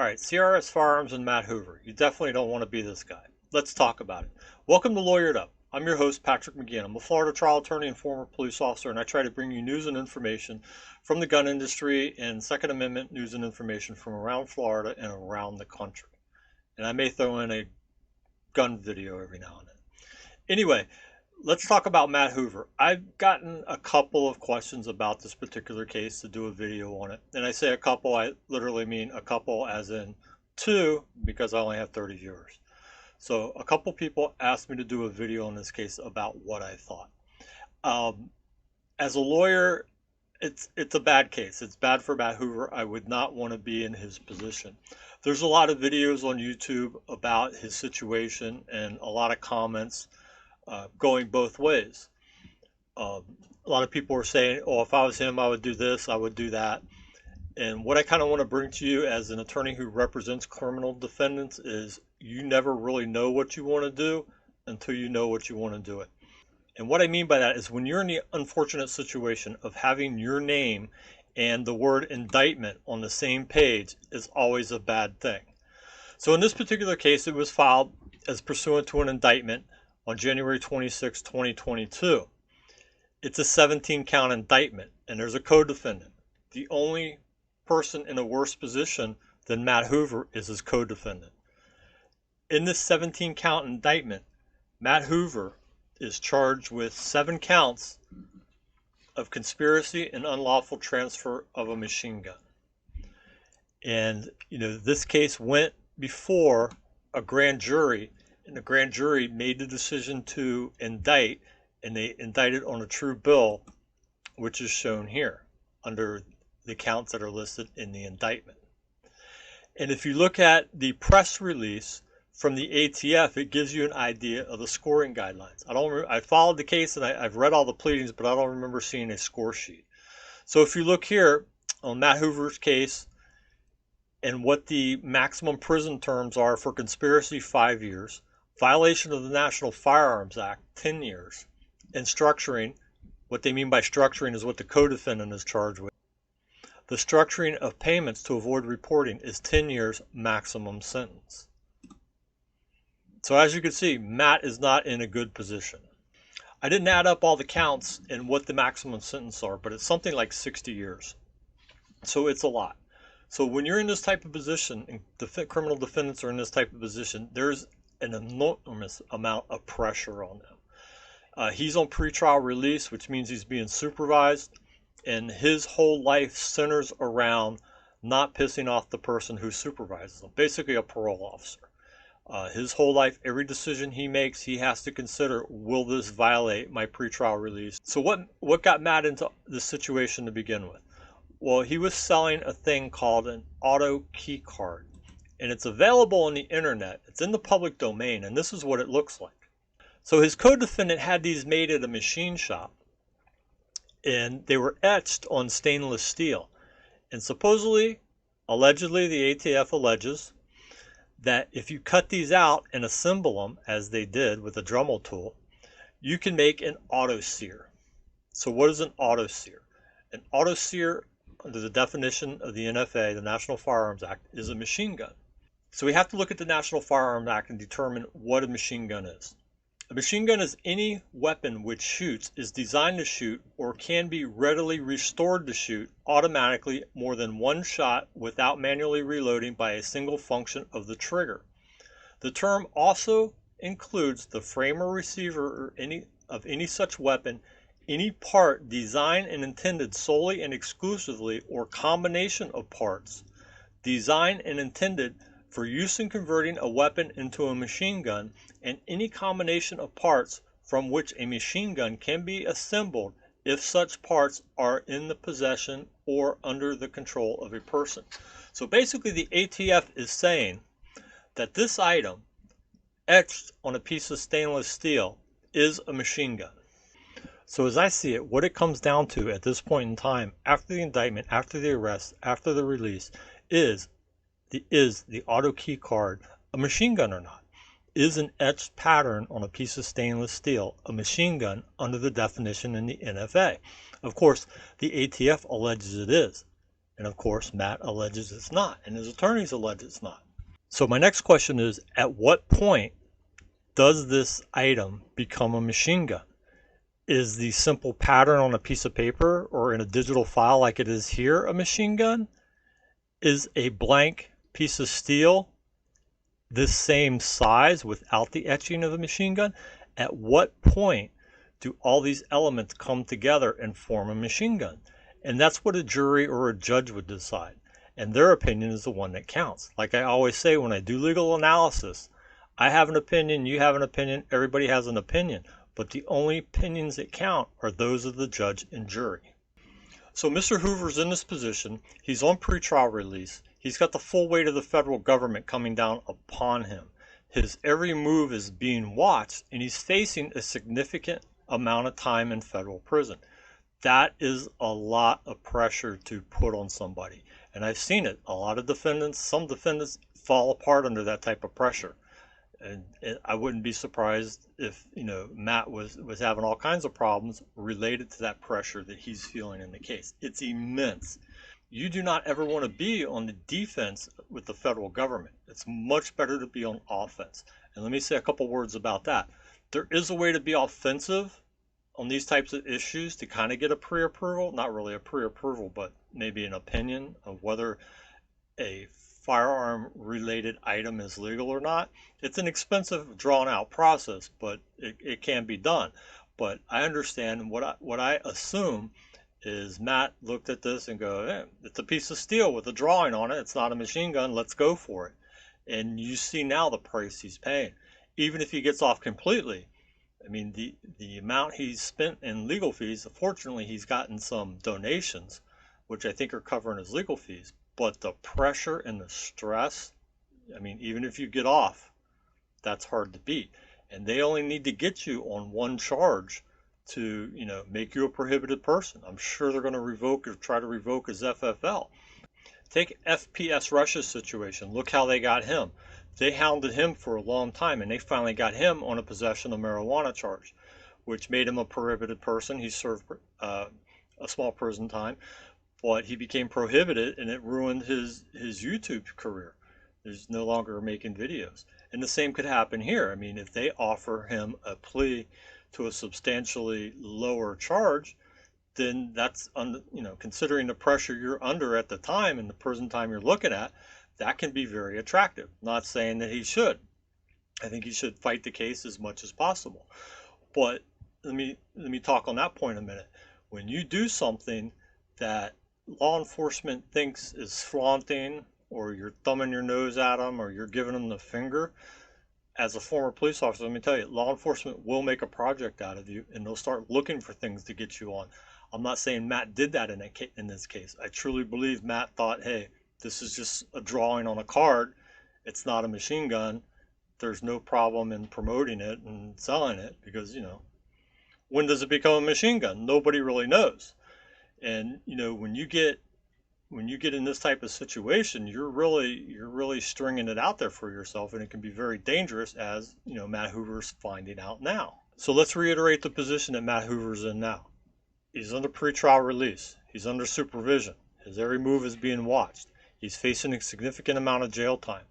All right, CRS Firearms and Matt Hoover. You definitely don't want to be this guy. Let's talk about it. Welcome to Lawyered Up. I'm your host, Patrick McGinn. I'm a Florida trial attorney and former police officer, and I try to bring you news and information from the gun industry and Second Amendment news and information from around Florida and around the country. And I may throw in a gun video every now and then. Anyway, let's talk about Matt Hoover. I've gotten a couple of questions about this particular case to do a video on it. And I say a couple, I literally mean a couple as in two, because I only have 30 viewers. So a couple people asked me to do a video on this case about what I thought. As a lawyer, it's a bad case. It's bad for Matt Hoover. I would not want to be in his position. There's a lot of videos on YouTube about his situation and a lot of comments going both ways. A lot of people are saying, oh, if I was him, I would do this, I would do that. And what I kind of want to bring to you as an attorney who represents criminal defendants is you never really know what you want to do until you know what you want to do it. And what I mean by that is when you're in the unfortunate situation of having your name and the word indictment on the same page is always a bad thing. So in this particular case, it was filed as pursuant to an indictment on January 26, 2022. It's a 17-count indictment, and there's a co-defendant. The only person in a worse position than Matt Hoover is his co-defendant. In this 17-count indictment, Matt Hoover is charged with 7 counts of conspiracy and unlawful transfer of a machine gun. And, this case went before a grand jury, and the grand jury made the decision to indict, and they indicted on a true bill, which is shown here under the counts that are listed in the indictment. And if you look at the press release from the ATF, it gives you an idea of the scoring guidelines. I followed the case and I've read all the pleadings, but I don't remember seeing a score sheet. So if you look here on Matt Hoover's case and what the maximum prison terms are for conspiracy, 5 years, violation of the National Firearms Act, 10 years, and structuring, what they mean by structuring is what the co-defendant is charged with. The structuring of payments to avoid reporting is 10 years maximum sentence. So as you can see, Matt is not in a good position. I didn't add up all the counts and what the maximum sentence are, but it's something like 60 years. So it's a lot. So when you're in this type of position, and the criminal defendants are in this type of position, there's an enormous amount of pressure on them. He's on pretrial release, which means he's being supervised, and his whole life centers around not pissing off the person who supervises him, basically a parole officer. His whole life, every decision he makes, he has to consider, will this violate my pretrial release? So what got Matt into this situation to begin with? Well, he was selling a thing called an auto key card, and it's available on the internet. It's in the public domain, and this is what it looks like. So his co-defendant had these made at a machine shop, and they were etched on stainless steel. And supposedly, allegedly, the ATF alleges that if you cut these out and assemble them, as they did with a Dremel tool, you can make an auto sear. So what is an auto sear? An auto sear, under the definition of the NFA, the National Firearms Act, is a machine gun. So we have to look at the National Firearms Act and determine what a machine gun is. A machine gun is any weapon which shoots, is designed to shoot, or can be readily restored to shoot automatically more than one shot without manually reloading by a single function of the trigger. The term also includes the frame or receiver or any such weapon, any part designed and intended solely and exclusively or combination of parts designed and intended for use in converting a weapon into a machine gun, and any combination of parts from which a machine gun can be assembled if such parts are in the possession or under the control of a person. So basically the ATF is saying that this item etched on a piece of stainless steel is a machine gun. So as I see it, what it comes down to at this point in time, after the indictment, after the arrest, after the release, is the auto key card a machine gun or not? Is an etched pattern on a piece of stainless steel a machine gun under the definition in the NFA? Of course, the ATF alleges it is. And of course, Matt alleges it's not, and his attorneys allege it's not. So my next question is, at what point does this item become a machine gun? Is the simple pattern on a piece of paper or in a digital file like it is here a machine gun? Is a blank piece of steel this same size without the etching of a machine gun? At what point do all these elements come together and form a machine gun? And that's what a jury or a judge would decide. And their opinion is the one that counts. Like I always say when I do legal analysis, I have an opinion, you have an opinion, everybody has an opinion. But the only opinions that count are those of the judge and jury. So Mr. Hoover's in this position. He's on pretrial release. He's got the full weight of the federal government coming down upon him. His every move is being watched, and he's facing a significant amount of time in federal prison. That is a lot of pressure to put on somebody. And I've seen it. A lot of defendants, some defendants fall apart under that type of pressure. And I wouldn't be surprised if, Matt was having all kinds of problems related to that pressure that he's feeling in the case. It's immense. You do not ever want to be on the defense with the federal government. It's much better to be on offense. And let me say a couple words about that. There is a way to be offensive on these types of issues to kind of get a pre-approval, not really a pre-approval, but maybe an opinion of whether a firearm related item is legal or not. It's an expensive, drawn out process, but it can be done. But I understand what I assume is Matt looked at this and go, hey, it's a piece of steel with a drawing on it. It's not a machine gun. Let's go for it. And you see now the price he's paying. Even if he gets off completely, I mean, the amount he's spent in legal fees, fortunately he's gotten some donations, which I think are covering his legal fees. But the pressure and the stress, I mean, even if you get off, that's hard to beat. And they only need to get you on one charge to, make you a prohibited person. I'm sure they're going to revoke or try to revoke his FFL. Take FPS Russia's situation. Look how they got him. They hounded him for a long time, and they finally got him on a possession of marijuana charge, which made him a prohibited person. He served a small prison time. But he became prohibited, and it ruined his YouTube career. He's no longer making videos. And the same could happen here. I mean, if they offer him a plea to a substantially lower charge, then that's, considering the pressure you're under at the time and the prison time you're looking at, that can be very attractive. Not saying that he should. I think he should fight the case as much as possible. But let me talk on that point a minute. When you do something that law enforcement thinks is flaunting, or you're thumbing your nose at them, or you're giving them the finger, as a former police officer, let me tell you, law enforcement will make a project out of you, and they'll start looking for things to get you on. I'm not saying Matt did that in this case. I truly believe Matt thought, hey, this is just a drawing on a card. It's not a machine gun. There's no problem in promoting it and selling it because, when does it become a machine gun? Nobody really knows. And when you get in this type of situation, you're really stringing it out there for yourself, and it can be very dangerous, as Matt Hoover's finding out now. So let's reiterate the position that Matt Hoover's in now. He's under pretrial release. He's under supervision. His every move is being watched. He's facing a significant amount of jail time.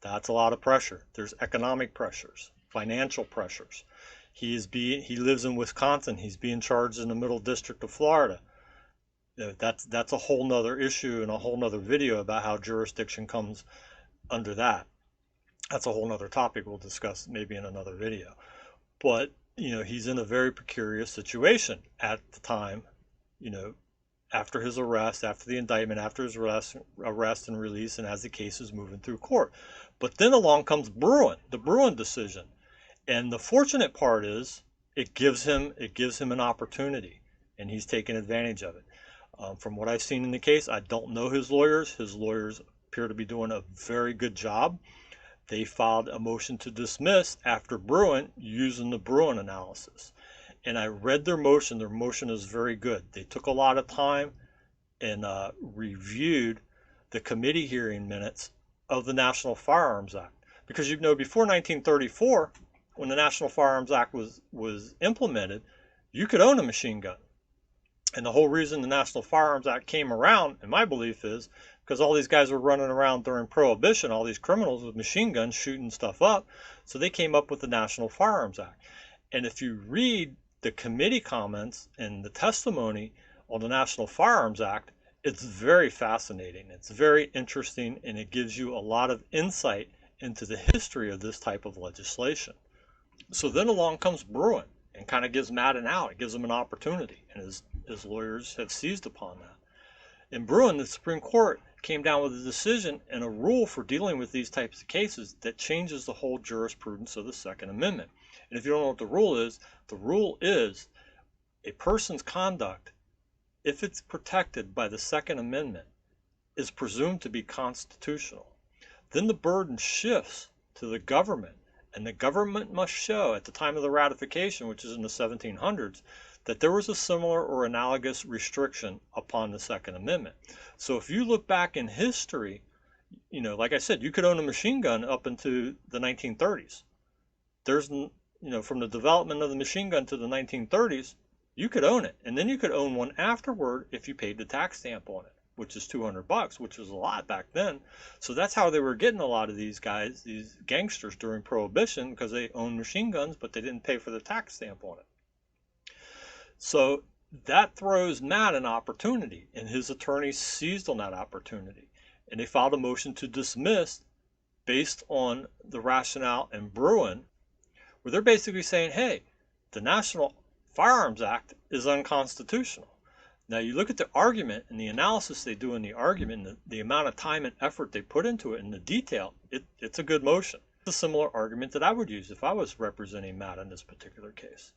That's a lot of pressure. There's economic pressures, financial pressures. He lives in Wisconsin. He's being charged in the Middle District of Florida. That's a whole nother issue and a whole nother video about how jurisdiction comes under that. That's a whole nother topic we'll discuss maybe in another video. But, he's in a very precarious situation at the time, after his arrest, after the indictment, after his arrest and release, and as the case is moving through court. But then along comes the Bruen decision. And the fortunate part is it gives him an opportunity, and he's taken advantage of it. From what I've seen in the case, I don't know his lawyers. His lawyers appear to be doing a very good job. They filed a motion to dismiss after Bruen using the Bruen analysis. And I read their motion. Their motion is very good. They took a lot of time and reviewed the committee hearing minutes of the National Firearms Act. Because before 1934, when the National Firearms Act was implemented, you could own a machine gun. And the whole reason the National Firearms Act came around, in my belief, is because all these guys were running around during Prohibition, all these criminals with machine guns shooting stuff up. So they came up with the National Firearms Act. And if you read the committee comments and the testimony on the National Firearms Act, it's very fascinating. It's very interesting, and it gives you a lot of insight into the history of this type of legislation. So then along comes Bruen and kind of gives Madden out. It gives him an opportunity, and his lawyers have seized upon that. In Bruen, the Supreme Court came down with a decision and a rule for dealing with these types of cases that changes the whole jurisprudence of the Second Amendment. And if you don't know what the rule is a person's conduct, if it's protected by the Second Amendment, is presumed to be constitutional. Then the burden shifts to the government, and the government must show at the time of the ratification, which is in the 1700s, that there was a similar or analogous restriction upon the Second Amendment. So if you look back in history, like I said, you could own a machine gun up into the 1930s. There's, from the development of the machine gun to the 1930s, you could own it. And then you could own one afterward if you paid the tax stamp on it, which is $200, which was a lot back then. So that's how they were getting a lot of these guys, these gangsters during Prohibition, because they owned machine guns, but they didn't pay for the tax stamp on it. So that throws Matt an opportunity, and his attorneys seized on that opportunity. And they filed a motion to dismiss based on the rationale in Bruen, where they're basically saying, hey, the National Firearms Act is unconstitutional. Now you look at the argument and the analysis they do in the argument, and the amount of time and effort they put into it and the detail, it's a good motion. It's a similar argument that I would use if I was representing Matt in this particular case.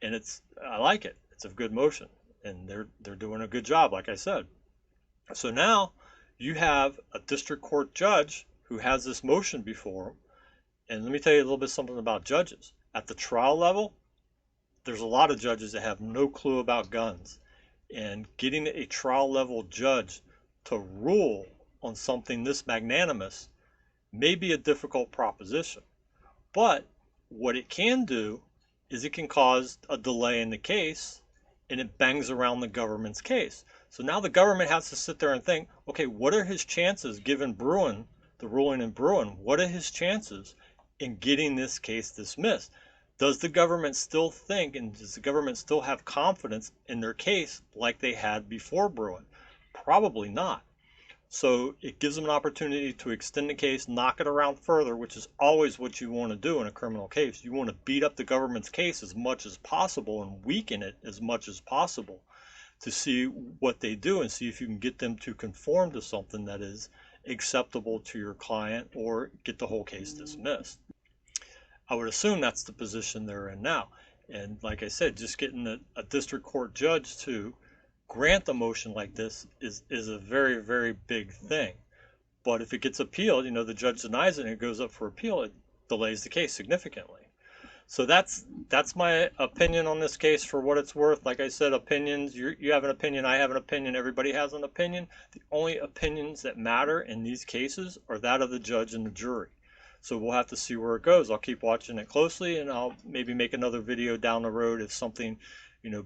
And I like it. It's a good motion, and they're doing a good job, like I said. So now you have a district court judge who has this motion before him. And let me tell you a little bit something about judges. At the trial level, there's a lot of judges that have no clue about guns. And getting a trial level judge to rule on something this magnanimous may be a difficult proposition. But what it can do is it can cause a delay in the case, and it bangs around the government's case. So now the government has to sit there and think, okay, what are his chances, given Bruen, the ruling in Bruen, what are his chances in getting this case dismissed? Does the government still think, and does the government still have confidence in their case like they had before Bruen? Probably not. So it gives them an opportunity to extend the case, knock it around further, which is always what you want to do in a criminal case. You want to beat up the government's case as much as possible and weaken it as much as possible to see what they do and see if you can get them to conform to something that is acceptable to your client or get the whole case dismissed. I would assume that's the position they're in now. And like I said, just getting a district court judge to grant a motion like this is a very, very big thing. But if it gets appealed, the judge denies it and it goes up for appeal, it delays the case significantly. So that's my opinion on this case for what it's worth. Like I said, opinions, you have an opinion, I have an opinion, everybody has an opinion. The only opinions that matter in these cases are that of the judge and the jury. So we'll have to see where it goes. I'll keep watching it closely, and I'll maybe make another video down the road if something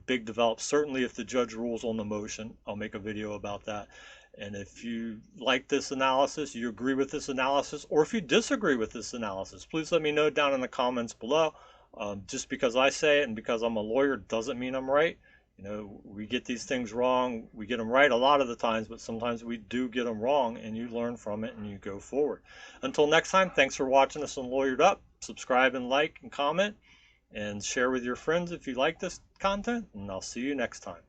big develops. Certainly if the judge rules on the motion, I'll make a video about that. And if you like this analysis, you agree with this analysis, or if you disagree with this analysis, please let me know down in the comments below. Just because I say it and because I'm a lawyer doesn't mean I'm right. We get these things wrong. We get them right a lot of the times, but sometimes we do get them wrong, and you learn from it and you go forward. Until next time, thanks for watching us on Lawyered Up. Subscribe and like and comment and share with your friends if you like this content, and I'll see you next time.